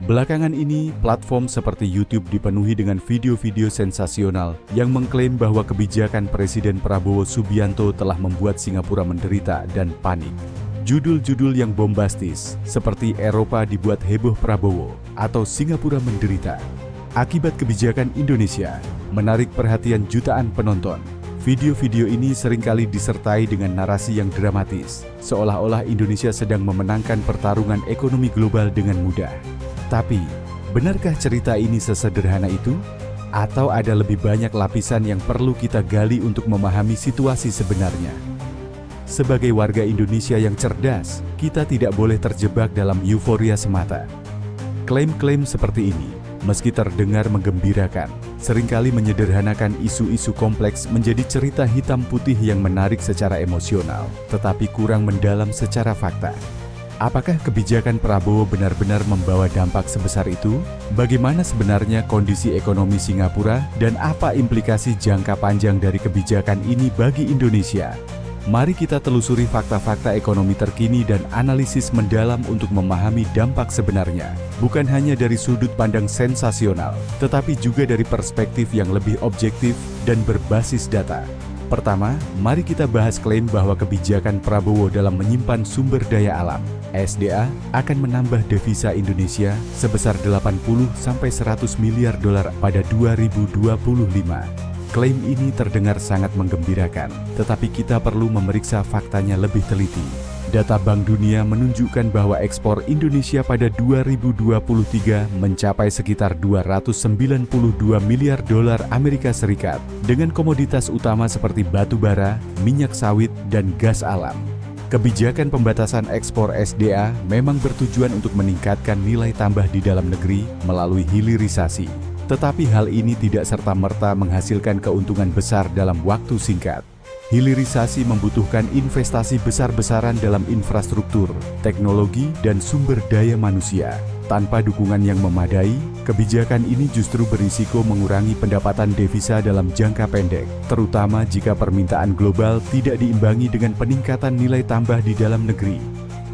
Belakangan ini, platform seperti YouTube dipenuhi dengan video-video sensasional yang mengklaim bahwa kebijakan Presiden Prabowo Subianto telah membuat Singapura menderita dan panik. Judul-judul yang bombastis seperti Eropa dibuat heboh Prabowo atau Singapura menderita akibat kebijakan Indonesia menarik perhatian jutaan penonton. Video-video ini seringkali disertai dengan narasi yang dramatis, seolah-olah Indonesia sedang memenangkan pertarungan ekonomi global dengan mudah. Tapi, benarkah cerita ini sesederhana itu? Atau ada lebih banyak lapisan yang perlu kita gali untuk memahami situasi sebenarnya? Sebagai warga Indonesia yang cerdas, kita tidak boleh terjebak dalam euforia semata. Klaim-klaim seperti ini, meski terdengar menggembirakan, seringkali menyederhanakan isu-isu kompleks menjadi cerita hitam putih yang menarik secara emosional, tetapi kurang mendalam secara fakta. Apakah kebijakan Prabowo benar-benar membawa dampak sebesar itu? Bagaimana sebenarnya kondisi ekonomi Singapura dan apa implikasi jangka panjang dari kebijakan ini bagi Indonesia? Mari kita telusuri fakta-fakta ekonomi terkini dan analisis mendalam untuk memahami dampak sebenarnya, bukan hanya dari sudut pandang sensasional, tetapi juga dari perspektif yang lebih objektif dan berbasis data. Pertama, mari kita bahas klaim bahwa kebijakan Prabowo dalam menyimpan sumber daya alam, SDA, akan menambah devisa Indonesia sebesar 80–100 miliar dolar pada 2025. Klaim ini terdengar sangat menggembirakan, tetapi kita perlu memeriksa faktanya lebih teliti. Data Bank Dunia menunjukkan bahwa ekspor Indonesia pada 2023 mencapai sekitar 292 miliar dolar Amerika Serikat dengan komoditas utama seperti batu bara, minyak sawit, dan gas alam. Kebijakan pembatasan ekspor SDA memang bertujuan untuk meningkatkan nilai tambah di dalam negeri melalui hilirisasi. Tetapi hal ini tidak serta-merta menghasilkan keuntungan besar dalam waktu singkat. Hilirisasi membutuhkan investasi besar-besaran dalam infrastruktur, teknologi, dan sumber daya manusia. Tanpa dukungan yang memadai, kebijakan ini justru berisiko mengurangi pendapatan devisa dalam jangka pendek, terutama jika permintaan global tidak diimbangi dengan peningkatan nilai tambah di dalam negeri.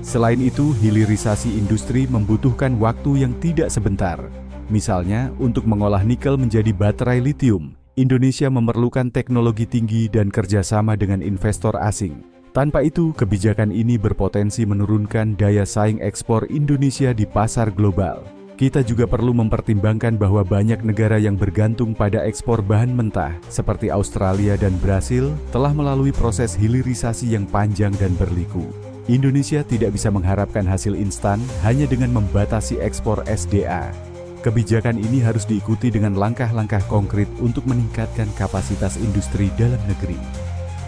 Selain itu, hilirisasi industri membutuhkan waktu yang tidak sebentar. Misalnya, untuk mengolah nikel menjadi baterai litium, Indonesia memerlukan teknologi tinggi dan kerjasama dengan investor asing. Tanpa itu, kebijakan ini berpotensi menurunkan daya saing ekspor Indonesia di pasar global. Kita juga perlu mempertimbangkan bahwa banyak negara yang bergantung pada ekspor bahan mentah, seperti Australia dan Brasil, telah melalui proses hilirisasi yang panjang dan berliku. Indonesia tidak bisa mengharapkan hasil instan hanya dengan membatasi ekspor SDA. Kebijakan ini harus diikuti dengan langkah-langkah konkret untuk meningkatkan kapasitas industri dalam negeri.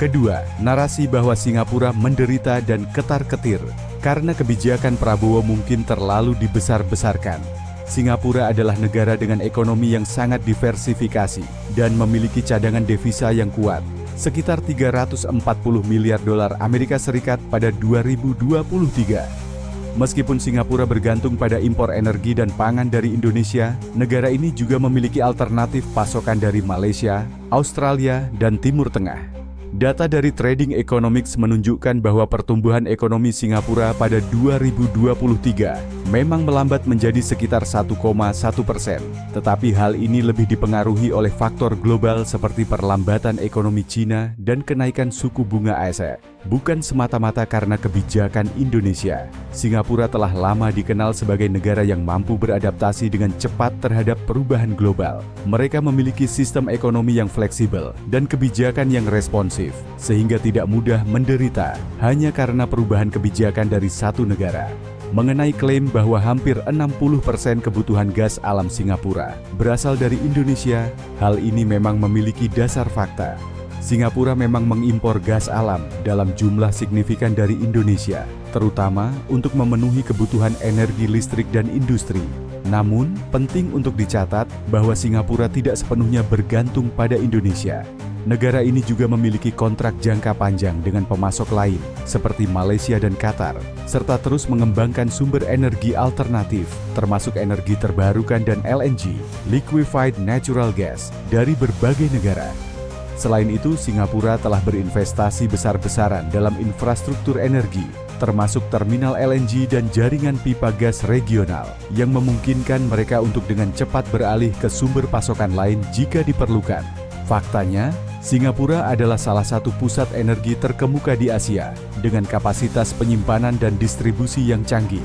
Kedua, narasi bahwa Singapura menderita dan ketar-ketir karena kebijakan Prabowo mungkin terlalu dibesar-besarkan. Singapura adalah negara dengan ekonomi yang sangat diversifikasi dan memiliki cadangan devisa yang kuat, sekitar 340 miliar dolar Amerika Serikat pada 2023. Meskipun Singapura bergantung pada impor energi dan pangan dari Indonesia, negara ini juga memiliki alternatif pasokan dari Malaysia, Australia, dan Timur Tengah. Data dari Trading Economics menunjukkan bahwa pertumbuhan ekonomi Singapura pada 2023 memang melambat menjadi sekitar 1,1%. Tetapi hal ini lebih dipengaruhi oleh faktor global seperti perlambatan ekonomi Cina dan kenaikan suku bunga ASE. Bukan semata-mata karena kebijakan Indonesia. Singapura telah lama dikenal sebagai negara yang mampu beradaptasi dengan cepat terhadap perubahan global. Mereka memiliki sistem ekonomi yang fleksibel dan kebijakan yang responsif, sehingga tidak mudah menderita hanya karena perubahan kebijakan dari satu negara. Mengenai klaim bahwa hampir 60% kebutuhan gas alam Singapura berasal dari Indonesia, hal ini memang memiliki dasar fakta. Singapura memang mengimpor gas alam dalam jumlah signifikan dari Indonesia, terutama untuk memenuhi kebutuhan energi listrik dan industri. Namun, penting untuk dicatat bahwa Singapura tidak sepenuhnya bergantung pada Indonesia. Negara ini juga memiliki kontrak jangka panjang dengan pemasok lain, seperti Malaysia dan Qatar, serta terus mengembangkan sumber energi alternatif, termasuk energi terbarukan dan LNG, liquefied natural gas, dari berbagai negara. Selain itu, Singapura telah berinvestasi besar-besaran dalam infrastruktur energi, termasuk terminal LNG dan jaringan pipa gas regional, yang memungkinkan mereka untuk dengan cepat beralih ke sumber pasokan lain jika diperlukan. Faktanya, Singapura adalah salah satu pusat energi terkemuka di Asia, dengan kapasitas penyimpanan dan distribusi yang canggih.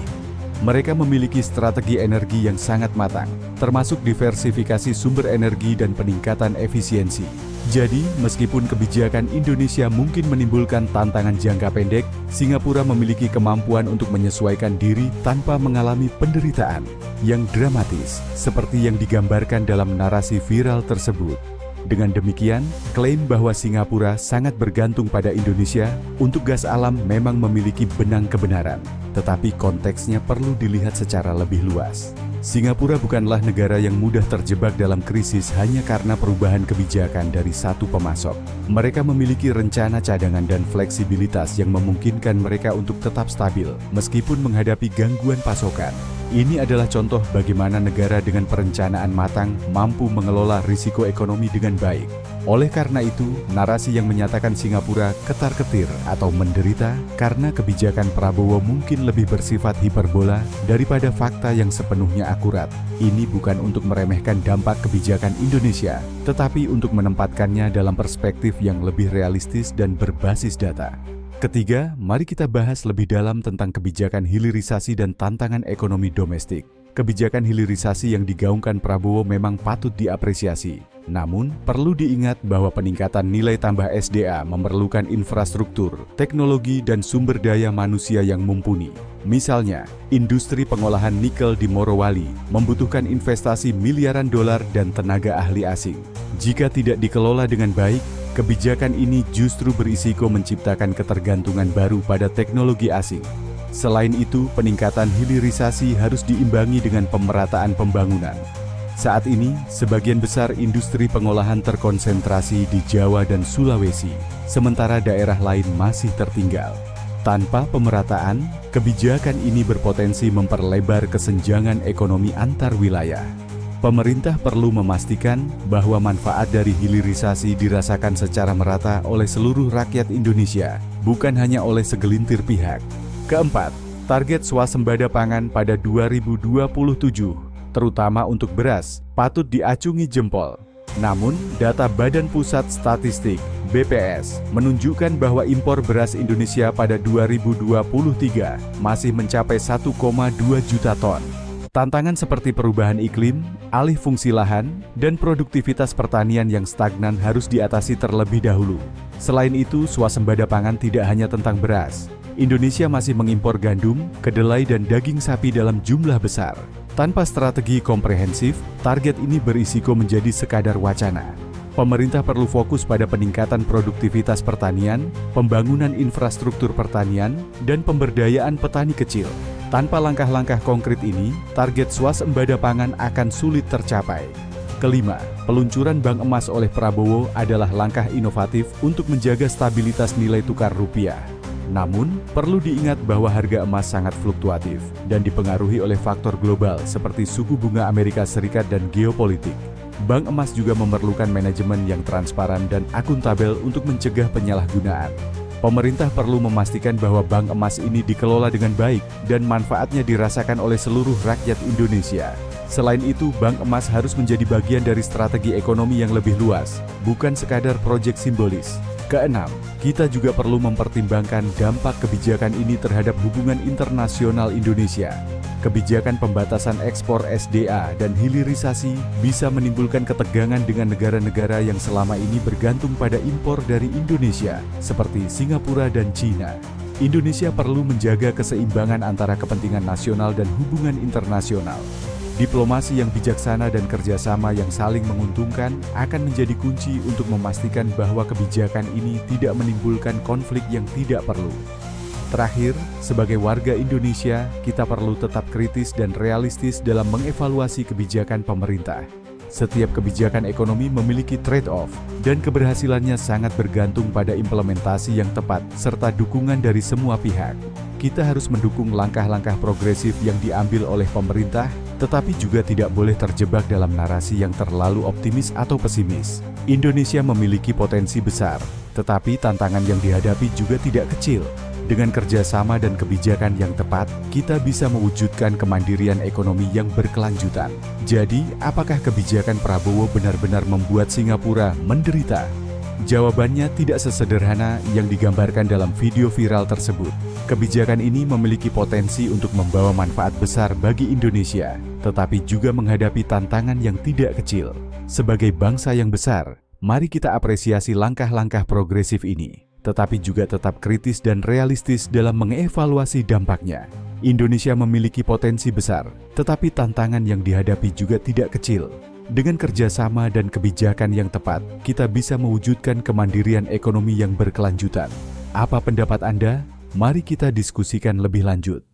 Mereka memiliki strategi energi yang sangat matang, termasuk diversifikasi sumber energi dan peningkatan efisiensi. Jadi, meskipun kebijakan Indonesia mungkin menimbulkan tantangan jangka pendek, Singapura memiliki kemampuan untuk menyesuaikan diri tanpa mengalami penderitaan yang dramatis, seperti yang digambarkan dalam narasi viral tersebut. Dengan demikian, klaim bahwa Singapura sangat bergantung pada Indonesia untuk gas alam memang memiliki benang kebenaran, tetapi konteksnya perlu dilihat secara lebih luas. Singapura bukanlah negara yang mudah terjebak dalam krisis hanya karena perubahan kebijakan dari satu pemasok. Mereka memiliki rencana cadangan dan fleksibilitas yang memungkinkan mereka untuk tetap stabil meskipun menghadapi gangguan pasokan. Ini adalah contoh bagaimana negara dengan perencanaan matang mampu mengelola risiko ekonomi dengan baik. Oleh karena itu, narasi yang menyatakan Singapura ketar-ketir atau menderita karena kebijakan Prabowo mungkin lebih bersifat hiperbola daripada fakta yang sepenuhnya akurat. Ini bukan untuk meremehkan dampak kebijakan Indonesia, tetapi untuk menempatkannya dalam perspektif yang lebih realistis dan berbasis data. Ketiga, mari kita bahas lebih dalam tentang kebijakan hilirisasi dan tantangan ekonomi domestik. Kebijakan hilirisasi yang digaungkan Prabowo memang patut diapresiasi. Namun, perlu diingat bahwa peningkatan nilai tambah SDA memerlukan infrastruktur, teknologi, dan sumber daya manusia yang mumpuni. Misalnya, industri pengolahan nikel di Morowali membutuhkan investasi miliaran dolar dan tenaga ahli asing. Jika tidak dikelola dengan baik, kebijakan ini justru berisiko menciptakan ketergantungan baru pada teknologi asing. Selain itu, peningkatan hilirisasi harus diimbangi dengan pemerataan pembangunan. Saat ini, sebagian besar industri pengolahan terkonsentrasi di Jawa dan Sulawesi, sementara daerah lain masih tertinggal. Tanpa pemerataan, kebijakan ini berpotensi memperlebar kesenjangan ekonomi antar wilayah. Pemerintah perlu memastikan bahwa manfaat dari hilirisasi dirasakan secara merata oleh seluruh rakyat Indonesia, bukan hanya oleh segelintir pihak. Keempat, target swasembada pangan pada 2027, terutama untuk beras, patut diacungi jempol. Namun, data Badan Pusat Statistik (BPS) menunjukkan bahwa impor beras Indonesia pada 2023 masih mencapai 1,2 juta ton. Tantangan seperti perubahan iklim, alih fungsi lahan, dan produktivitas pertanian yang stagnan harus diatasi terlebih dahulu. Selain itu, swasembada pangan tidak hanya tentang beras. Indonesia masih mengimpor gandum, kedelai, dan daging sapi dalam jumlah besar. Tanpa strategi komprehensif, target ini berisiko menjadi sekadar wacana. Pemerintah perlu fokus pada peningkatan produktivitas pertanian, pembangunan infrastruktur pertanian, dan pemberdayaan petani kecil. Tanpa langkah-langkah konkret ini, target swasembada pangan akan sulit tercapai. Kelima, peluncuran Bank Emas oleh Prabowo adalah langkah inovatif untuk menjaga stabilitas nilai tukar rupiah. Namun, perlu diingat bahwa harga emas sangat fluktuatif dan dipengaruhi oleh faktor global seperti suku bunga Amerika Serikat dan geopolitik. Bank Emas juga memerlukan manajemen yang transparan dan akuntabel untuk mencegah penyalahgunaan. Pemerintah perlu memastikan bahwa bank emas ini dikelola dengan baik dan manfaatnya dirasakan oleh seluruh rakyat Indonesia. Selain itu, bank emas harus menjadi bagian dari strategi ekonomi yang lebih luas, bukan sekadar proyek simbolis. Keenam, kita juga perlu mempertimbangkan dampak kebijakan ini terhadap hubungan internasional Indonesia. Kebijakan pembatasan ekspor SDA dan hilirisasi bisa menimbulkan ketegangan dengan negara-negara yang selama ini bergantung pada impor dari Indonesia, seperti Singapura dan China. Indonesia perlu menjaga keseimbangan antara kepentingan nasional dan hubungan internasional. Diplomasi yang bijaksana dan kerjasama yang saling menguntungkan akan menjadi kunci untuk memastikan bahwa kebijakan ini tidak menimbulkan konflik yang tidak perlu. Terakhir, sebagai warga Indonesia, kita perlu tetap kritis dan realistis dalam mengevaluasi kebijakan pemerintah. Setiap kebijakan ekonomi memiliki trade-off, dan keberhasilannya sangat bergantung pada implementasi yang tepat serta dukungan dari semua pihak. Kita harus mendukung langkah-langkah progresif yang diambil oleh pemerintah, tetapi juga tidak boleh terjebak dalam narasi yang terlalu optimis atau pesimis. Indonesia memiliki potensi besar, tetapi tantangan yang dihadapi juga tidak kecil. Dengan kerjasama dan kebijakan yang tepat, kita bisa mewujudkan kemandirian ekonomi yang berkelanjutan. Jadi, apakah kebijakan Prabowo benar-benar membuat Singapura menderita? Jawabannya tidak sesederhana yang digambarkan dalam video viral tersebut. Kebijakan ini memiliki potensi untuk membawa manfaat besar bagi Indonesia, tetapi juga menghadapi tantangan yang tidak kecil. Sebagai bangsa yang besar, mari kita apresiasi langkah-langkah progresif ini, tetapi juga tetap kritis dan realistis dalam mengevaluasi dampaknya. Indonesia memiliki potensi besar, tetapi tantangan yang dihadapi juga tidak kecil. Dengan kerjasama dan kebijakan yang tepat, kita bisa mewujudkan kemandirian ekonomi yang berkelanjutan. Apa pendapat Anda? Mari kita diskusikan lebih lanjut.